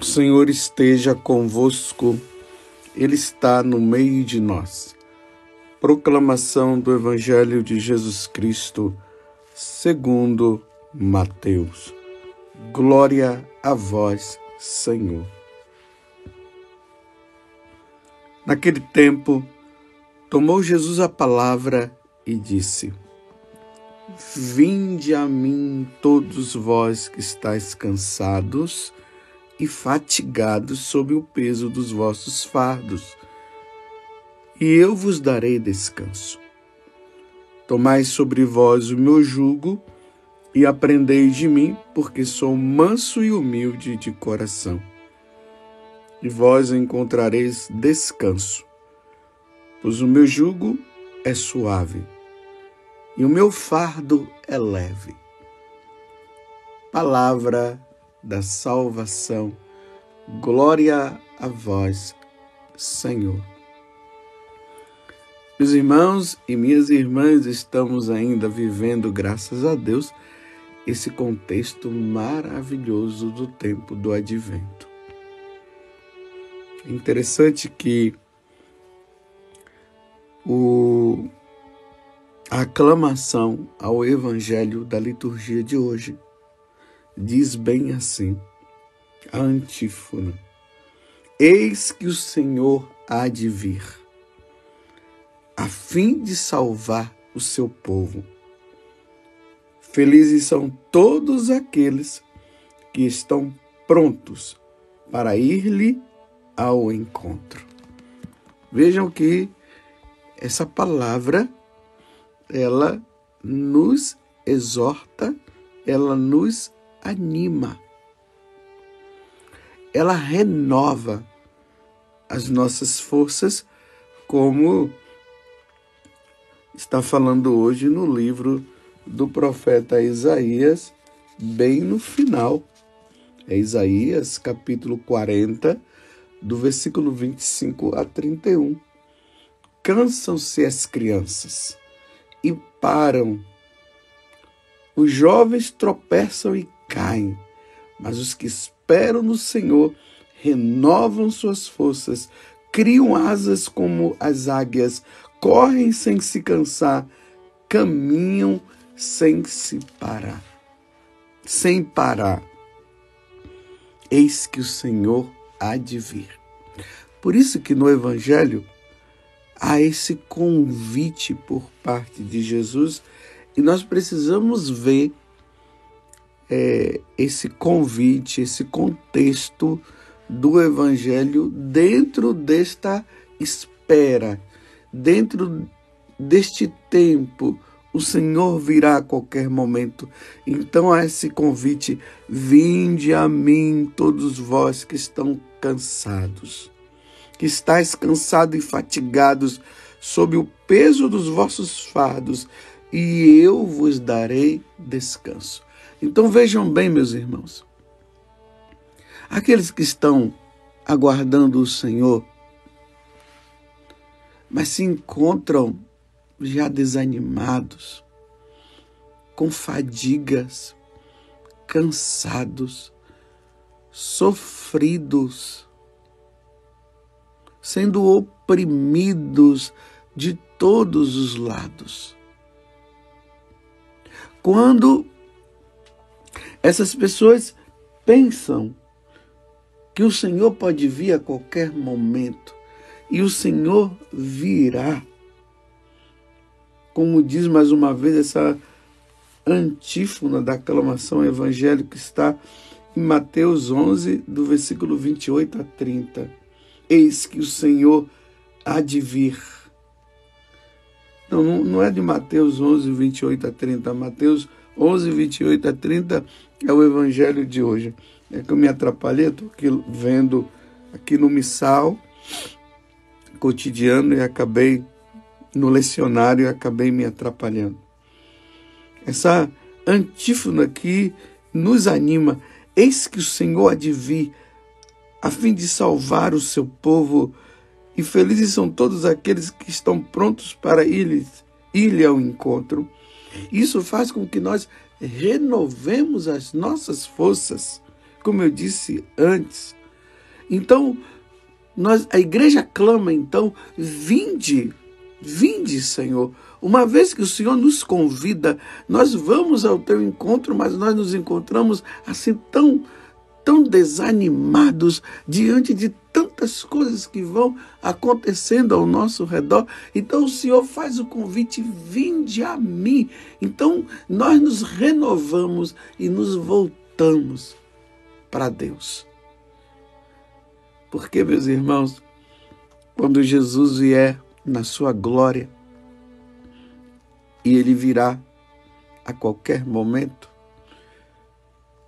O Senhor esteja convosco, Ele está no meio de nós. Proclamação do Evangelho de Jesus Cristo, segundo Mateus. Glória a vós, Senhor. Naquele tempo, tomou Jesus a palavra e disse: Vinde a mim todos vós que estáis cansados e fatigados sob o peso dos vossos fardos, e eu vos darei descanso. Tomai sobre vós o meu jugo e aprendei de mim, porque sou manso e humilde de coração. E vós encontrareis descanso, pois o meu jugo é suave e o meu fardo é leve. Palavra da salvação. Glória a vós, Senhor. Meus irmãos e minhas irmãs, estamos ainda vivendo, graças a Deus, esse contexto maravilhoso do tempo do Advento. É interessante que a aclamação ao Evangelho da liturgia de hoje diz bem assim, a antífona: Eis que o Senhor há de vir, a fim de salvar o seu povo. Felizes são todos aqueles que estão prontos para ir-lhe ao encontro. Vejam que essa palavra, ela nos exorta, ela nos anima, ela renova as nossas forças, como está falando hoje no livro do profeta Isaías, bem no final. É Isaías, capítulo 40, do versículo 25 a 31. Cansam-se as crianças e param. Os jovens tropeçam e caem, mas os que esperam no Senhor renovam suas forças, criam asas como as águias, correm sem se cansar, caminham sem parar. Eis que o Senhor há de vir. Por isso que no Evangelho há esse convite por parte de Jesus, e nós precisamos ver esse convite, esse contexto do Evangelho dentro desta espera, dentro deste tempo. O Senhor virá a qualquer momento. Então há esse convite: vinde a mim todos vós que estão cansados, que estáis cansados e fatigados sob o peso dos vossos fardos, e eu vos darei descanso. Então vejam bem, meus irmãos, aqueles que estão aguardando o Senhor, mas se encontram já desanimados, com fadigas, cansados, sofridos, sendo oprimidos de todos os lados. Quando essas pessoas pensam que o Senhor pode vir a qualquer momento, e o Senhor virá, como diz mais uma vez essa antífona da aclamação evangélica que está em Mateus 11, do versículo 28 a 30. Eis que o Senhor há de vir. Não é de Mateus 11, 28 a 30. Mateus 11, 28 a 30 é o evangelho de hoje. É que eu me atrapalhei, estou aqui vendo aqui no missal cotidiano e acabei no lecionário e acabei me atrapalhando. Essa antífona aqui nos anima. Eis que o Senhor há de vir, a fim de salvar o seu povo, e felizes são todos aqueles que estão prontos para ir-lhe ao encontro. Isso faz com que nós renovemos as nossas forças. Como eu disse antes, Então, a igreja clama, então, vinde, vinde, Senhor. Uma vez que o Senhor nos convida, nós vamos ao teu encontro, mas nós nos encontramos assim tão desanimados diante de tantas coisas que vão acontecendo ao nosso redor. Então o Senhor faz o convite, vinde a mim. Então nós nos renovamos e nos voltamos para Deus. Porque, meus irmãos, quando Jesus vier na sua glória, e Ele virá a qualquer momento,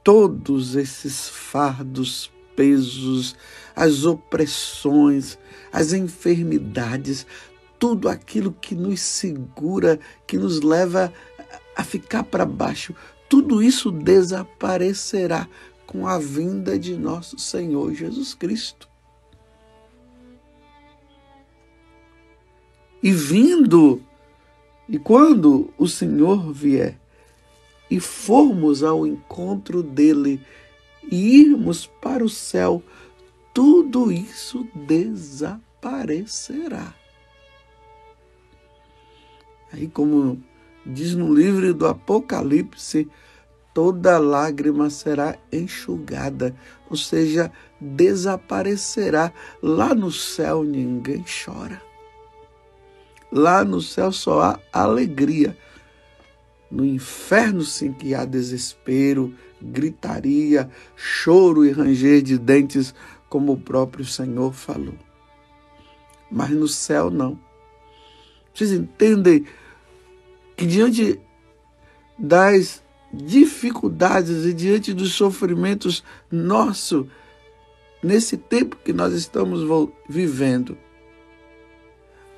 todos esses fardos, pesos, as opressões, as enfermidades, tudo aquilo que nos segura, que nos leva a ficar para baixo, tudo isso desaparecerá com a vinda de nosso Senhor Jesus Cristo. E quando o Senhor vier e formos ao encontro dele e irmos para o céu, tudo isso desaparecerá. Aí, como diz no livro do Apocalipse, toda lágrima será enxugada, ou seja, desaparecerá. Lá no céu ninguém chora. Lá no céu só há alegria. No inferno, sim, que há desespero, gritaria, choro e ranger de dentes, como o próprio Senhor falou. Mas no céu, não. Vocês entendem que diante das dificuldades e diante dos sofrimentos nossos, nesse tempo que nós estamos vivendo,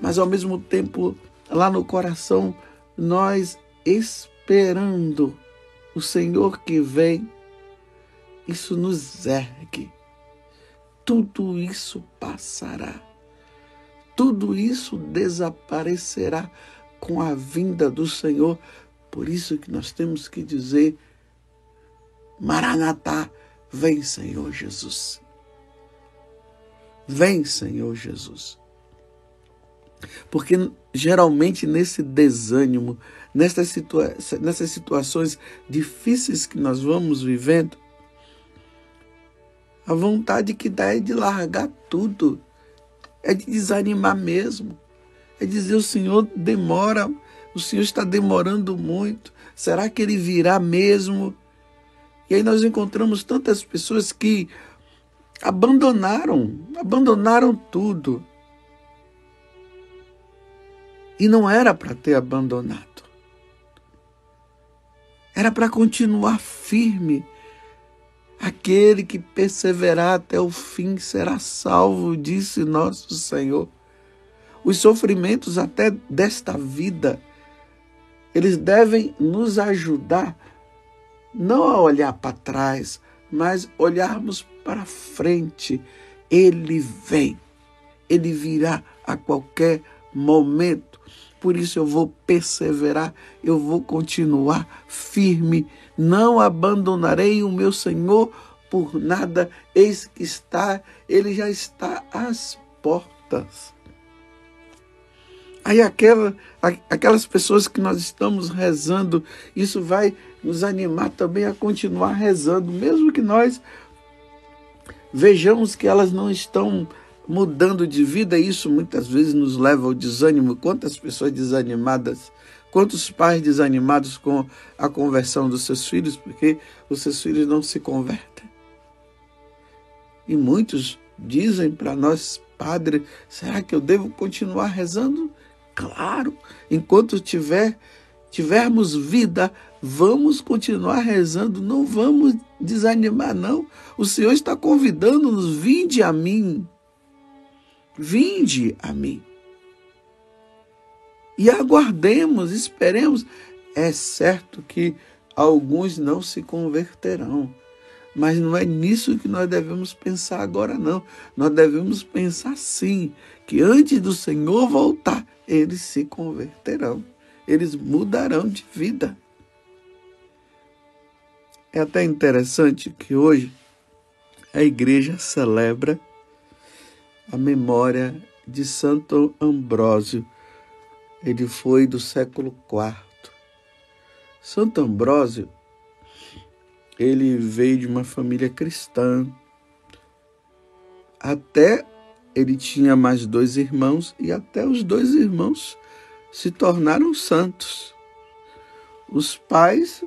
mas ao mesmo tempo, lá no coração, nós esperando o Senhor que vem, isso nos ergue. Tudo isso passará. Tudo isso desaparecerá com a vinda do Senhor. Por isso que nós temos que dizer: Maranatá, vem, Senhor Jesus. Vem, Senhor Jesus. Porque geralmente nesse desânimo, nessas situações difíceis que nós vamos vivendo, a vontade que dá é de largar tudo, é de desanimar mesmo, é dizer: o Senhor demora, o Senhor está demorando muito, será que Ele virá mesmo? E aí nós encontramos tantas pessoas que abandonaram tudo. E não era para ter abandonado. Era para continuar firme. Aquele que perseverar até o fim será salvo, disse nosso Senhor. Os sofrimentos até desta vida, eles devem nos ajudar não a olhar para trás, mas olharmos para frente. Ele vem. Ele virá a qualquer momento. Por isso eu vou perseverar, eu vou continuar firme, não abandonarei o meu Senhor por nada, eis que Ele já está às portas. Aí aquelas pessoas que nós estamos rezando, isso vai nos animar também a continuar rezando, mesmo que nós vejamos que elas não estão mudando de vida. Isso muitas vezes nos leva ao desânimo. Quantas pessoas desanimadas, quantos pais desanimados com a conversão dos seus filhos, porque os seus filhos não se convertem. E muitos dizem para nós, padre, será que eu devo continuar rezando? Claro, enquanto tivermos vida, vamos continuar rezando, não vamos desanimar, não. O Senhor está convidando-nos: vinde a mim. Vinde a mim. E aguardemos, esperemos. É certo que alguns não se converterão, mas não é nisso que nós devemos pensar agora, não. Nós devemos pensar sim, que antes do Senhor voltar, eles se converterão, eles mudarão de vida. É até interessante que hoje a igreja celebra a memória de Santo Ambrósio. Ele foi do século IV. Santo Ambrósio, ele veio de uma família cristã. Até ele tinha mais 2 irmãos e até os 2 irmãos se tornaram santos. Os pais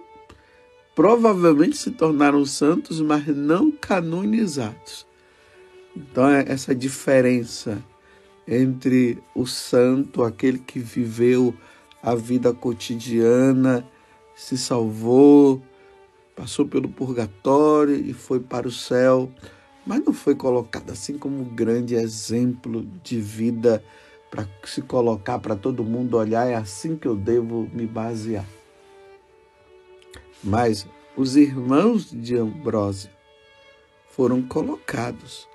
provavelmente se tornaram santos, mas não canonizados. Então, essa diferença entre o santo, aquele que viveu a vida cotidiana, se salvou, passou pelo purgatório e foi para o céu, mas não foi colocado assim como um grande exemplo de vida para se colocar para todo mundo olhar, é assim que eu devo me basear. Mas os irmãos de Ambrósio foram colocados.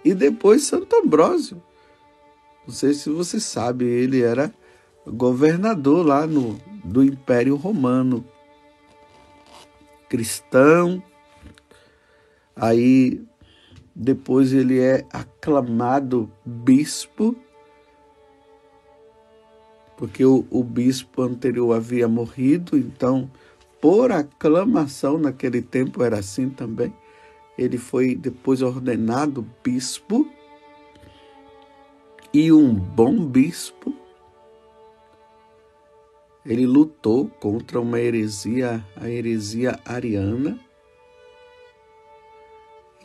E depois Santo Ambrósio, não sei se você sabe, ele era governador lá do Império Romano, cristão. Aí depois ele é aclamado bispo, porque o bispo anterior havia morrido, então por aclamação naquele tempo era assim também. Ele foi depois ordenado bispo, e um bom bispo. Ele lutou contra uma heresia, a heresia ariana.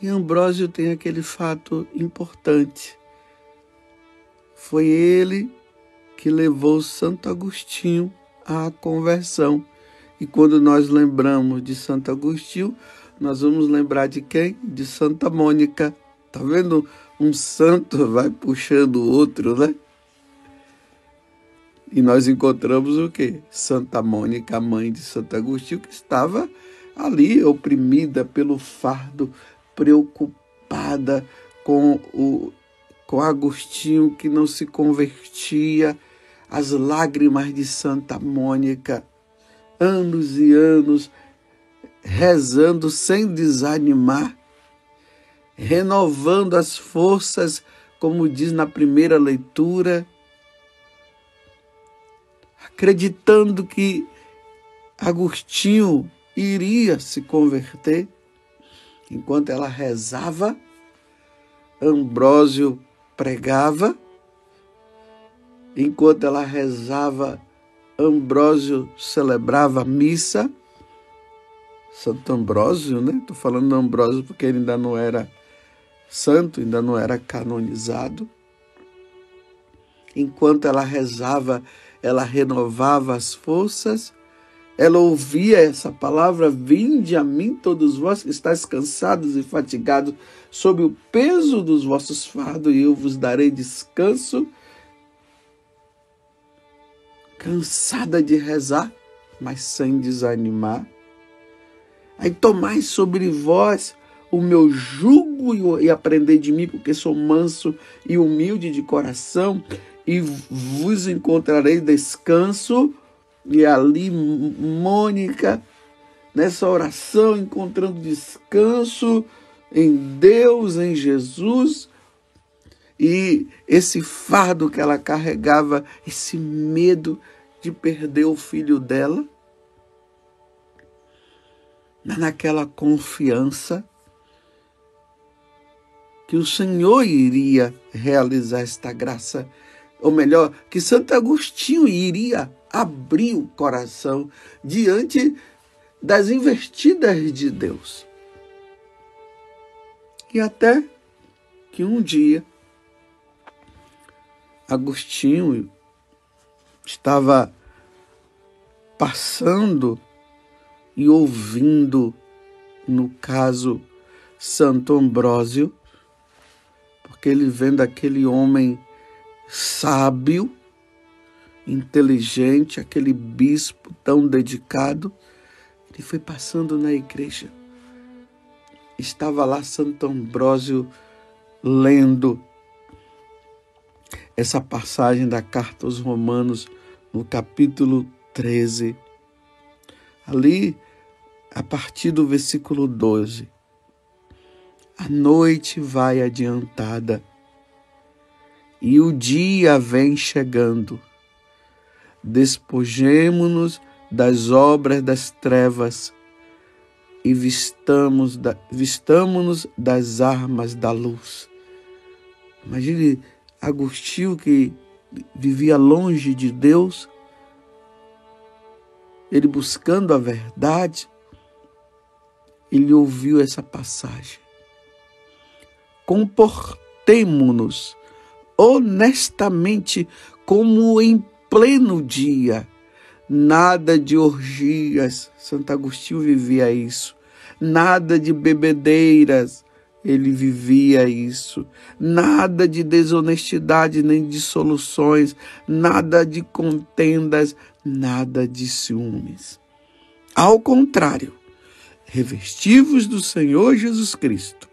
E Ambrósio tem aquele fato importante. Foi ele que levou Santo Agostinho à conversão. E quando nós lembramos de Santo Agostinho, nós vamos lembrar de quem? De Santa Mônica. Tá vendo? Um santo vai puxando o outro, né? E nós encontramos o quê? Santa Mônica, a mãe de Santo Agostinho, que estava ali oprimida pelo fardo, preocupada com Agostinho que não se convertia, as lágrimas de Santa Mônica, anos e anos, rezando sem desanimar, renovando as forças, como diz na primeira leitura, acreditando que Agostinho iria se converter. Enquanto ela rezava, Ambrósio pregava. Enquanto ela rezava, Ambrósio celebrava a missa. Santo Ambrósio, né? Estou falando de Ambrósio porque ele ainda não era santo, ainda não era canonizado. Enquanto ela rezava, ela renovava as forças. Ela ouvia essa palavra: vinde a mim todos vós que estáis cansados e fatigados sob o peso dos vossos fardos, e eu vos darei descanso. Cansada de rezar, mas sem desanimar. Aí tomai sobre vós o meu jugo e aprendei de mim, porque sou manso e humilde de coração, e vos encontrarei descanso. E ali Mônica, nessa oração, encontrando descanso em Deus, em Jesus, e esse fardo que ela carregava, esse medo de perder o filho dela, naquela confiança que o Senhor iria realizar esta graça, ou melhor, que Santo Agostinho iria abrir o coração diante das investidas de Deus. E até que um dia Agostinho estava passando e ouvindo, no caso, Santo Ambrósio, porque ele vendo aquele homem sábio, inteligente, aquele bispo tão dedicado, ele foi passando na igreja. Estava lá Santo Ambrósio lendo essa passagem da carta aos Romanos, no capítulo 13. Ali, a partir do versículo 12. A noite vai adiantada e o dia vem chegando. Despojemo-nos das obras das trevas e vistamo-nos das armas da luz. Imagine Agostinho, que vivia longe de Deus, ele buscando a verdade, ele ouviu essa passagem. Comportemo-nos honestamente como em pleno dia. Nada de orgias, Santo Agostinho vivia isso. Nada de bebedeiras, ele vivia isso. Nada de desonestidade nem de dissoluções, nada de contendas, nada de ciúmes. Ao contrário, revesti-vos do Senhor Jesus Cristo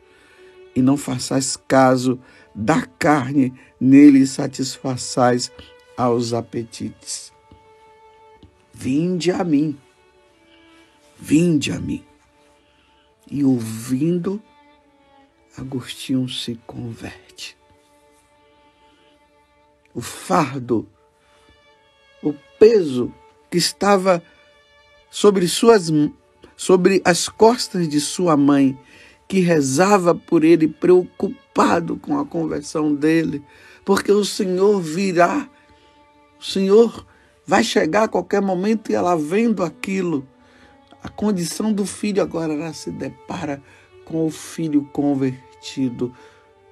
e não façais caso da carne, nele satisfaçais aos apetites. Vinde a mim. E ouvindo, Agostinho se converte. O fardo, o peso que estava sobre as costas de sua mãe, que rezava por ele, preocupado com a conversão dele, porque o Senhor virá, o Senhor vai chegar a qualquer momento, e ela vendo aquilo, a condição do filho, agora ela se depara com o filho convertido,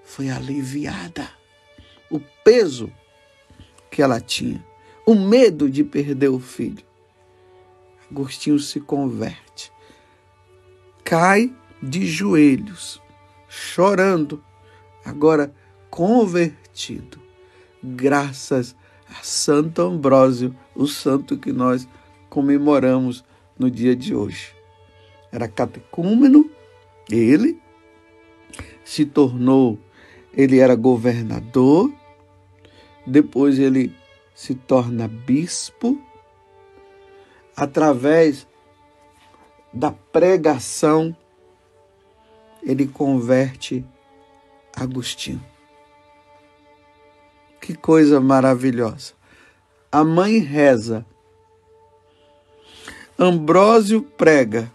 foi aliviada. O peso que ela tinha, o medo de perder o filho. Agostinho se converte, cai de joelhos, chorando, agora convertido, graças a Santo Ambrósio, o santo que nós comemoramos no dia de hoje. Era catecúmeno, ele era governador, depois ele se torna bispo, através da pregação, ele converte Agostinho. Que coisa maravilhosa. A mãe reza, Ambrósio prega,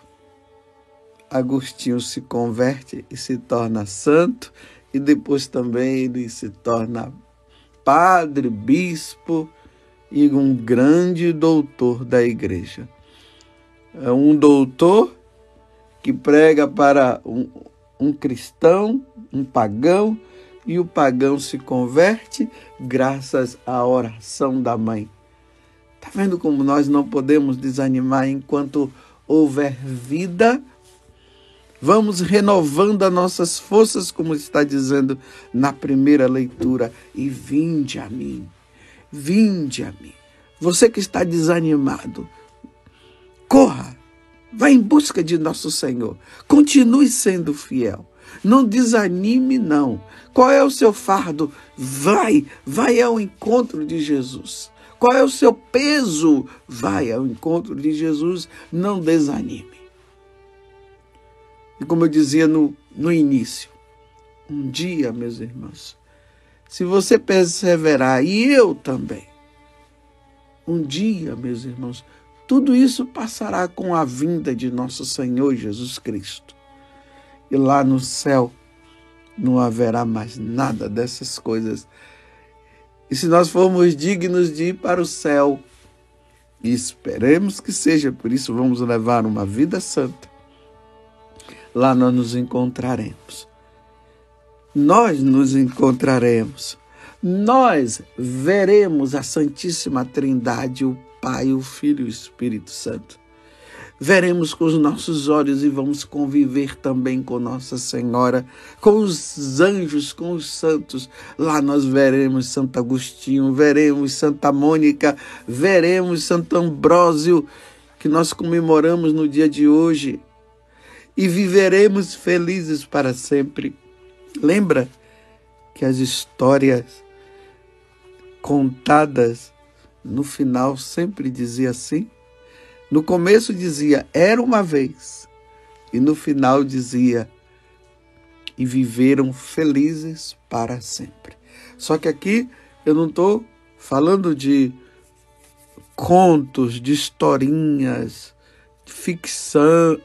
Agostinho se converte e se torna santo, e depois também ele se torna padre, bispo e um grande doutor da igreja. É um doutor que prega para um cristão, um pagão, e o pagão se converte graças à oração da mãe. Está vendo como nós não podemos desanimar enquanto houver vida? Vamos renovando as nossas forças, como está dizendo na primeira leitura. E vinde a mim, vinde a mim. Você que está desanimado, corra, vá em busca de nosso Senhor. Continue sendo fiel. Não desanime, não. Qual é o seu fardo? Vai ao encontro de Jesus. Qual é o seu peso? Vai ao encontro de Jesus. Não desanime. E como eu dizia no início, um dia, meus irmãos, se você perseverar, e eu também, um dia, meus irmãos, tudo isso passará com a vinda de nosso Senhor Jesus Cristo. E lá no céu não haverá mais nada dessas coisas. E se nós formos dignos de ir para o céu, e esperemos que seja, por isso vamos levar uma vida santa, lá nós nos encontraremos. Nós nos encontraremos. Nós veremos a Santíssima Trindade, o Pai, o Filho e o Espírito Santo. Veremos com os nossos olhos e vamos conviver também com Nossa Senhora, com os anjos, com os santos. Lá nós veremos Santo Agostinho, veremos Santa Mônica, veremos Santo Ambrósio, que nós comemoramos no dia de hoje. E viveremos felizes para sempre. Lembra que as histórias contadas no final sempre dizia assim? No começo dizia, era uma vez. E no final dizia, e viveram felizes para sempre. Só que aqui eu não estou falando de contos, de historinhas, de ficção,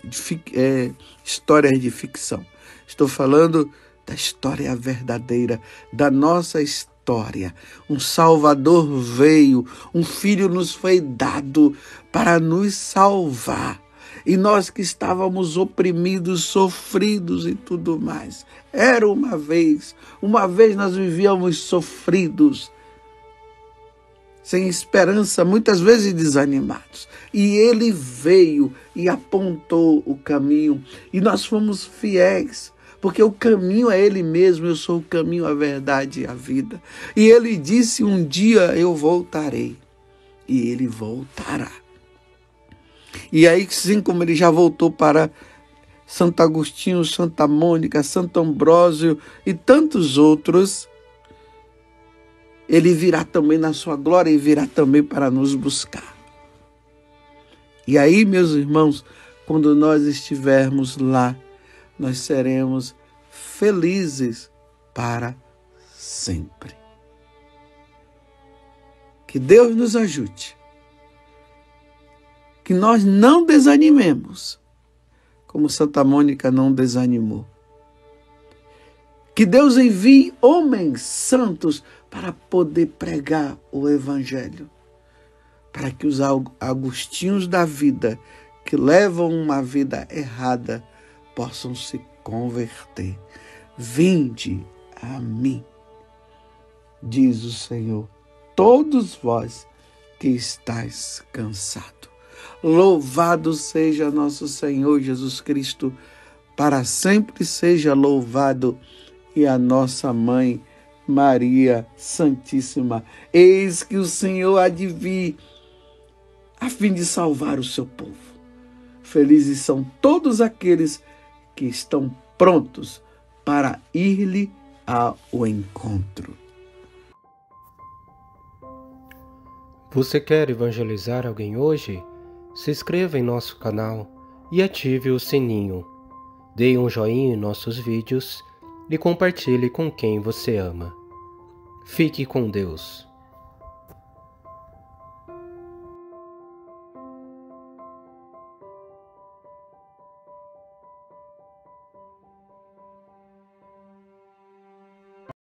histórias de ficção. Estou falando da história verdadeira, da nossa história. Um Salvador veio, um Filho nos foi dado para nos salvar. E nós que estávamos oprimidos, sofridos e tudo mais. Era uma vez nós vivíamos sofridos, sem esperança, muitas vezes desanimados. E ele veio e apontou o caminho. E nós fomos fiéis, porque o caminho é ele mesmo. Eu sou o caminho, a verdade e a vida. E ele disse, um dia eu voltarei. E ele voltará. E aí, assim como ele já voltou para Santo Agostinho, Santa Mônica, Santo Ambrósio e tantos outros, ele virá também na sua glória e virá também para nos buscar. E aí, meus irmãos, quando nós estivermos lá, nós seremos felizes para sempre. Que Deus nos ajude. Que nós não desanimemos, como Santa Mônica não desanimou. Que Deus envie homens santos para poder pregar o Evangelho, para que os agostinhos da vida, que levam uma vida errada, possam se converter. Vinde a mim, diz o Senhor, todos vós que estáis cansados. Louvado seja nosso Senhor Jesus Cristo, para sempre seja louvado, e a nossa mãe Maria Santíssima. Eis que o Senhor há de vir a fim de salvar o seu povo. Felizes são todos aqueles que estão prontos para ir-lhe ao encontro. Você quer evangelizar alguém hoje? Se inscreva em nosso canal e ative o sininho. Dê um joinha em nossos vídeos e compartilhe com quem você ama. Fique com Deus.